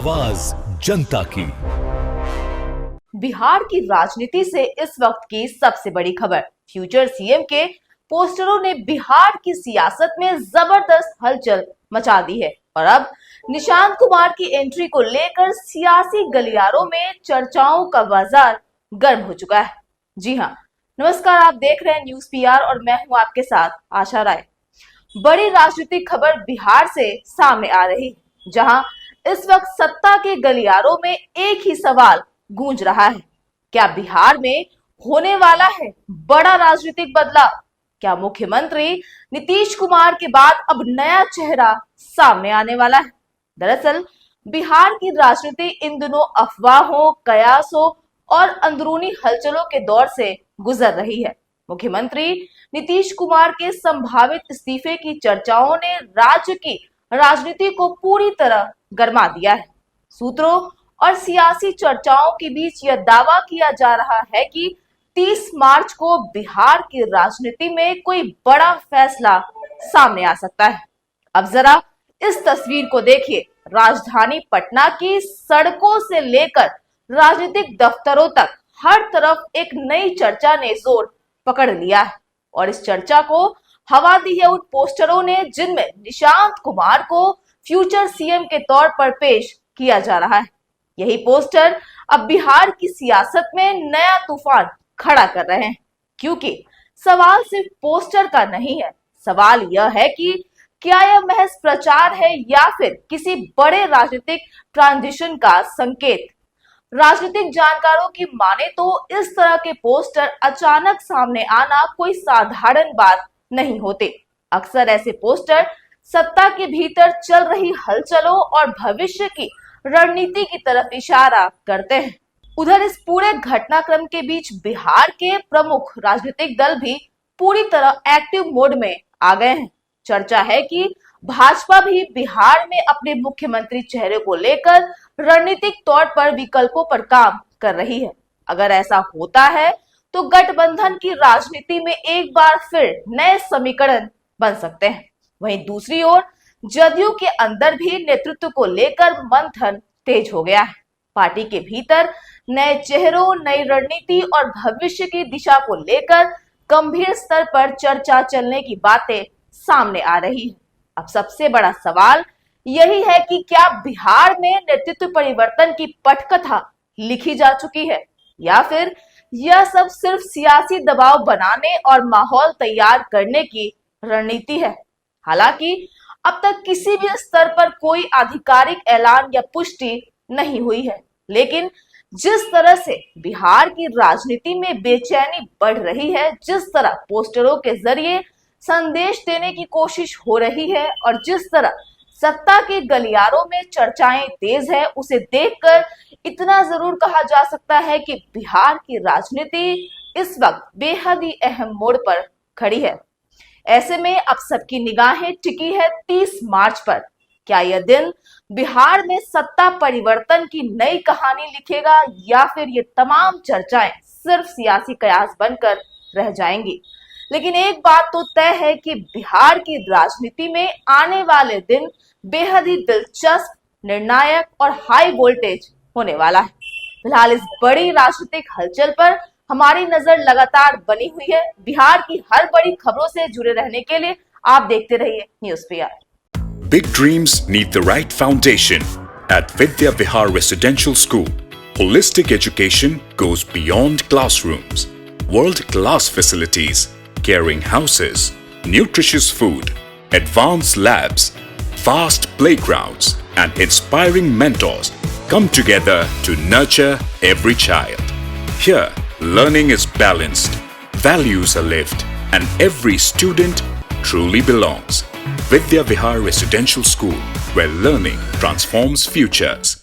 आवाज जनता की। बिहार की राजनीति से इस वक्त की सबसे बड़ी खबर, फ्यूचर सीएम के पोस्टरों ने बिहार की सियासत में जबरदस्त हलचल मचा दी है और अब निशांत कुमार की एंट्री को लेकर सियासी गलियारों में चर्चाओं का बाजार गर्म हो चुका है। जी हाँ, नमस्कार, आप देख रहे हैं न्यूज पीआर और मैं हूं आपके साथ आशा राय। बड़ी राजनीतिक खबर बिहार से सामने आ रही, जहां इस वक्त सत्ता के गलियारों में एक ही सवाल गूंज रहा है, क्या बिहार में होने वाला है बड़ा राजनीतिक बदलाव? क्या मुख्यमंत्री नीतीश कुमार के बाद अब नया चेहरा सामने आने वाला है? दरअसल बिहार की राजनीति इन दिनों अफवाहों, कयासों और अंदरूनी हलचलों के दौर से गुजर रही है। मुख्यमंत्री नीतीश कुमार के संभावित इस्तीफे की चर्चाओं ने राज्य की राजनीति को पूरी तरह गरमा दिया है। सूत्रों और सियासी चर्चाओं के बीच यह दावा किया जा रहा है कि 30 मार्च को बिहार की राजनीति में कोई बड़ा फैसला सामने आ सकता है। अब जरा इस तस्वीर को देखिए। राजधानी पटना की सड़कों से लेकर राजनीतिक दफ्तरों तक हर तरफ एक नई चर्चा ने जोर पकड़ लिया है और इस चर्चा को हवा दी है उन पोस्टरों ने जिनमें निशांत कुमार को फ्यूचर सीएम के तौर पर पेश किया जा रहा है। यही पोस्टर अब बिहार की सियासत में नया तूफान खड़ा कर रहे हैं, क्योंकि सवाल सिर्फ पोस्टर का नहीं है। सवाल यह है कि क्या यह महज प्रचार है या फिर किसी बड़े राजनीतिक ट्रांजिशन का संकेत? राजनीतिक जानकारों की माने तो इस तरह के पोस्टर अचानक सामने आना कोई साधारण बात नहीं होते। अक्सर ऐसे पोस्टर सत्ता के भीतर चल रही हलचलों और भविष्य की रणनीति की तरफ इशारा करते हैं। उधर इस पूरे घटनाक्रम के बीच बिहार के प्रमुख राजनीतिक दल भी पूरी तरह एक्टिव मोड में आ गए हैं। चर्चा है कि भाजपा भी बिहार में अपने मुख्यमंत्री चेहरे को लेकर रणनीतिक तौर पर विकल्पों पर काम कर रही है। अगर ऐसा होता है तो गठबंधन की राजनीति में एक बार फिर नए समीकरण बन सकते हैं। वहीं दूसरी ओर जदयू के अंदर भी नेतृत्व को लेकर मंथन तेज हो गया है। पार्टी के भीतर नए चेहरों, नई रणनीति और भविष्य की दिशा को लेकर गंभीर स्तर पर चर्चा चलने की बातें सामने आ रही है। अब सबसे बड़ा सवाल यही है कि क्या बिहार में नेतृत्व परिवर्तन की पटकथा लिखी जा चुकी है या फिर यह सब सिर्फ सियासी दबाव बनाने और माहौल तैयार करने की रणनीति है? हालांकि अब तक किसी भी स्तर पर कोई आधिकारिक ऐलान या पुष्टि नहीं हुई है, लेकिन जिस तरह से बिहार की राजनीति में बेचैनी बढ़ रही है, जिस तरह पोस्टरों के जरिए संदेश देने की कोशिश हो रही है और जिस तरह सत्ता के गलियारों में चर्चाएं तेज है, उसे देखकर इतना जरूर कहा जा सकता है कि बिहार की राजनीति इस वक्त बेहद ही अहम मोड़ पर खड़ी है। ऐसे में अब सबकी निगाहें टिकी है 30 मार्च पर। क्या यह दिन बिहार में सत्ता परिवर्तन की नई कहानी लिखेगा या फिर ये तमाम चर्चाएं सिर्फ सियासी कयास बनकर रह जाएंगी? लेकिन एक बात तो तय है कि बिहार की राजनीति में आने वाले दिन बेहद ही दिलचस्प, निर्णायक और हाई वोल्टेज होने वाला है। फिलहाल इस बड़ी राजनीतिक हलचल पर हमारी नजर लगातार बनी हुई है। बिहार की हर बड़ी खबरों से जुड़े रहने के लिए आप देखते रहिए news PR. Big dreams need the right foundation. At Vidya Vihar Residential School, holistic education goes beyond classrooms. World-class facilities, caring houses, nutritious food, advanced labs, vast playgrounds, and inspiring mentors come together to nurture every child. Here, learning is balanced, values are lived, and every student truly belongs. Vidya Vihar Residential School, where learning transforms futures.